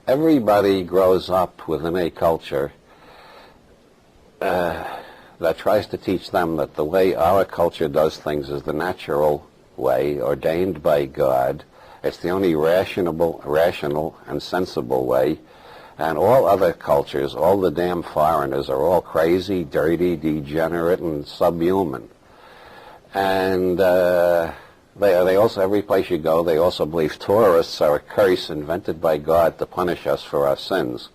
everybody grows up within a culture that tries to teach them that the way our culture does things is the natural way, ordained by God. It's the only rational and sensible way. And all other cultures, all the damn foreigners, are all crazy, dirty, degenerate, and subhuman. And they also, every place you go, they also believe tourists are a curse invented by God to punish us for our sins.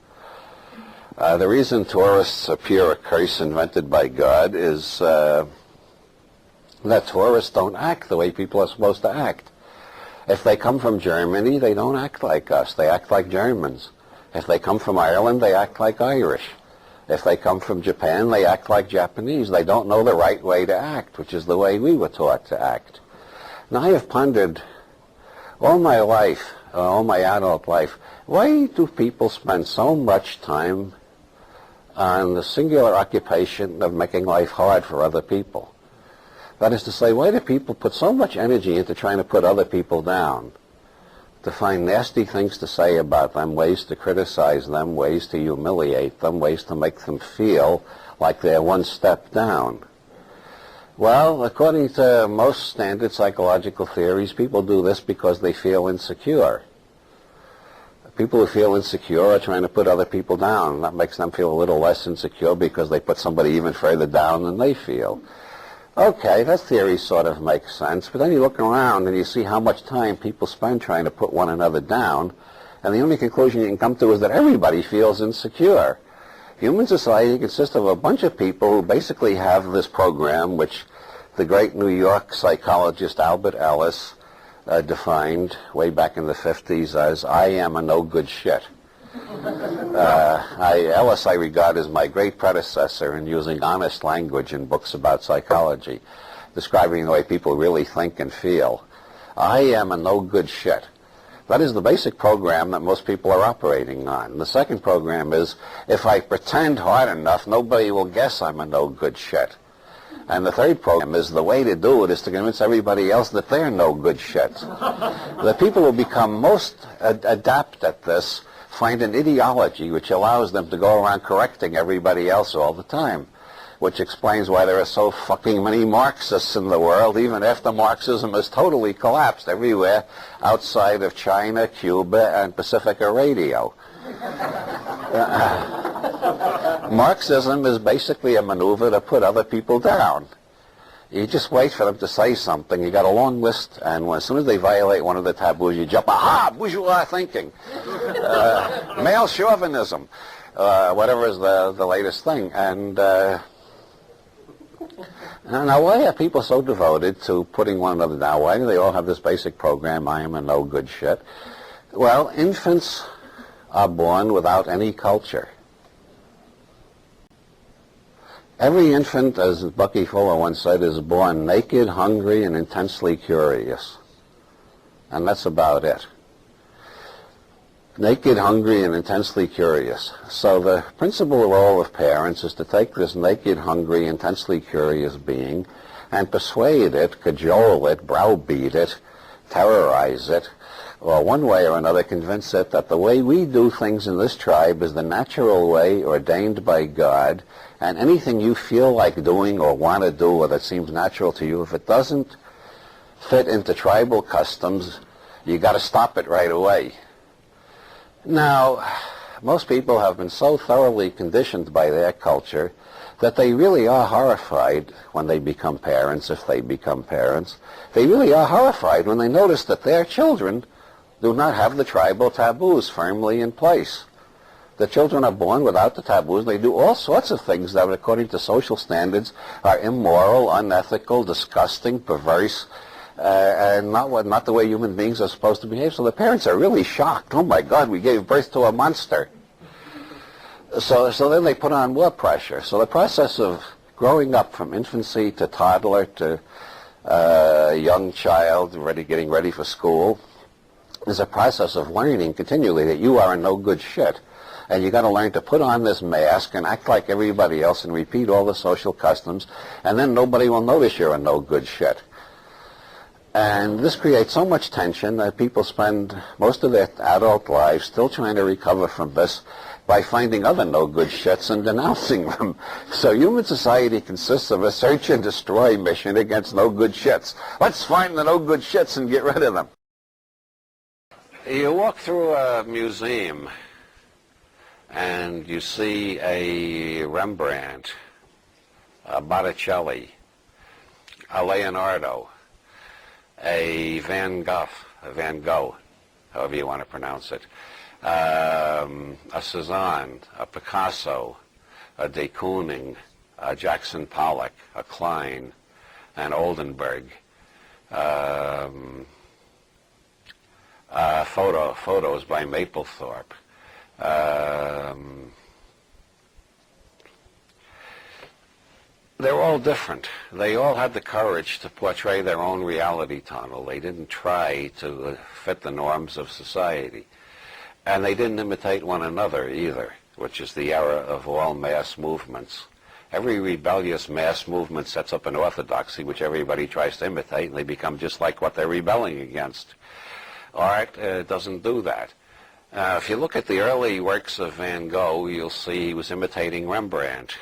The reason tourists appear a curse invented by God is that tourists don't act the way people are supposed to act. If they come from Germany, they don't act like us. They act like Germans. If they come from Ireland, they act like Irish. If they come from Japan, they act like Japanese. They don't know the right way to act, which is the way we were taught to act. Now, I have pondered all my life, all my adult life, why do people spend so much time on the singular occupation of making life hard for other people? That is to say, why do people put so much energy into trying to put other people down, to find nasty things to say about them, ways to criticize them, ways to humiliate them, ways to make them feel like they're one step down? Well, according to most standard psychological theories, people do this because they feel insecure. People who feel insecure are trying to put other people down. That makes them feel a little less insecure because they put somebody even further down than they feel. Okay, that theory sort of makes sense, but then you look around and you see how much time people spend trying to put one another down, and the only conclusion you can come to is that everybody feels insecure. Human society consists of a bunch of people who basically have this program, which the great New York psychologist Albert Ellis defined way back in the 50s as, I am a no good shit. Ellis I regard as my great predecessor in using honest language in books about psychology, describing the way people really think and feel. I am a no good shit. That is the basic program that most people are operating on. The second program is, if I pretend hard enough, nobody will guess I'm a no good shit. And the third program is, the way to do it is to convince everybody else that they're no good shits. The people who become most adept at this find an ideology which allows them to go around correcting everybody else all the time, which explains why there are so fucking many Marxists in the world, even after Marxism has totally collapsed everywhere outside of China, Cuba, and Pacifica Radio. Marxism is basically a maneuver to put other people down. You just wait for them to say something. You got a long list, and as soon as they violate one of the taboos, you jump, aha, bourgeois thinking, male chauvinism, whatever is the latest thing. And now, why are people so devoted to putting one another down? Why do they all have this basic program, I am a no good shit? Well, infants are born without any culture. Every infant, as Bucky Fuller once said, is born naked, hungry, and intensely curious. And that's about it. Naked, hungry, and intensely curious. So the principal role of parents is to take this naked, hungry, intensely curious being and persuade it, cajole it, browbeat it, terrorize it, or one way or another convince it that the way we do things in this tribe is the natural way ordained by God, and anything you feel like doing or want to do or that seems natural to you, if it doesn't fit into tribal customs, you got to stop it right away. Now, most people have been so thoroughly conditioned by their culture that they really are horrified when they become parents, if they become parents. They really are horrified when they notice that their children do not have the tribal taboos firmly in place. The children are born without the taboos. They do all sorts of things that, according to social standards, are immoral, unethical, disgusting, perverse, and not the way human beings are supposed to behave. So the parents are really shocked. Oh my God, we gave birth to a monster. So then they put on more pressure. So the process of growing up from infancy to toddler to young child, getting ready for school, is a process of learning continually that you are a no good shit. And you got to learn to put on this mask and act like everybody else and repeat all the social customs, and then nobody will notice you're a no good shit. And this creates so much tension that people spend most of their adult lives still trying to recover from this by finding other no-good shits and denouncing them. So human society consists of a search and destroy mission against no-good shits. Let's find the no-good shits and get rid of them. You walk through a museum and you see a Rembrandt, a Botticelli, a Leonardo, a Van Gogh, however you want to pronounce it, a Cezanne, a Picasso, a de Kooning, a Jackson Pollock, a Klein, an Oldenburg, photos by Mapplethorpe. They're all different. They all had the courage to portray their own reality tunnel. They didn't try to fit the norms of society. And they didn't imitate one another either, which is the era of all mass movements. Every rebellious mass movement sets up an orthodoxy which everybody tries to imitate, and they become just like what they're rebelling against. Art doesn't do that. If you look at the early works of Van Gogh, you'll see he was imitating Rembrandt.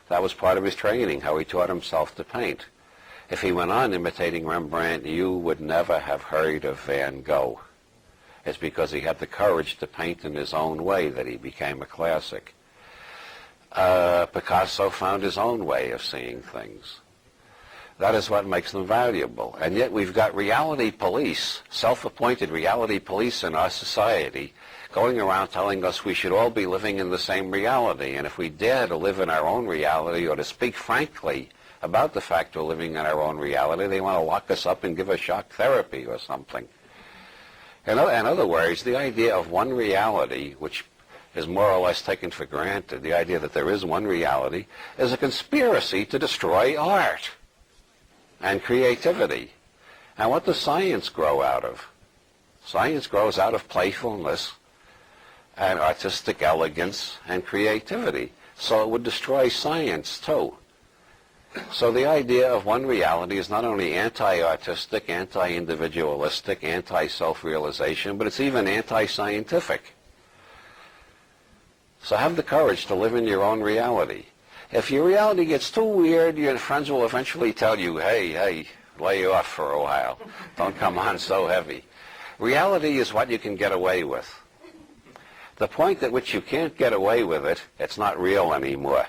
That was part of his training, how he taught himself to paint. If he went on imitating Rembrandt, you would never have heard of Van Gogh. It's because he had the courage to paint in his own way that he became a classic. Picasso found his own way of seeing things. That is what makes them valuable. And yet we've got reality police, self-appointed reality police in our society, going around telling us we should all be living in the same reality. And if we dare to live in our own reality or to speak frankly about the fact we're living in our own reality, they want to lock us up and give us shock therapy or something. In other words, the idea of one reality, which is more or less taken for granted, the idea that there is one reality, is a conspiracy to destroy art and creativity. And what does science grow out of? Science grows out of playfulness and artistic elegance and creativity. So it would destroy science too. So the idea of one reality is not only anti-artistic, anti-individualistic, anti-self-realization, but it's even anti-scientific. So have the courage to live in your own reality. If your reality gets too weird, your friends will eventually tell you, hey, lay off for a while. Don't come on so heavy. Reality is what you can get away with. The point at which you can't get away with it, it's not real anymore.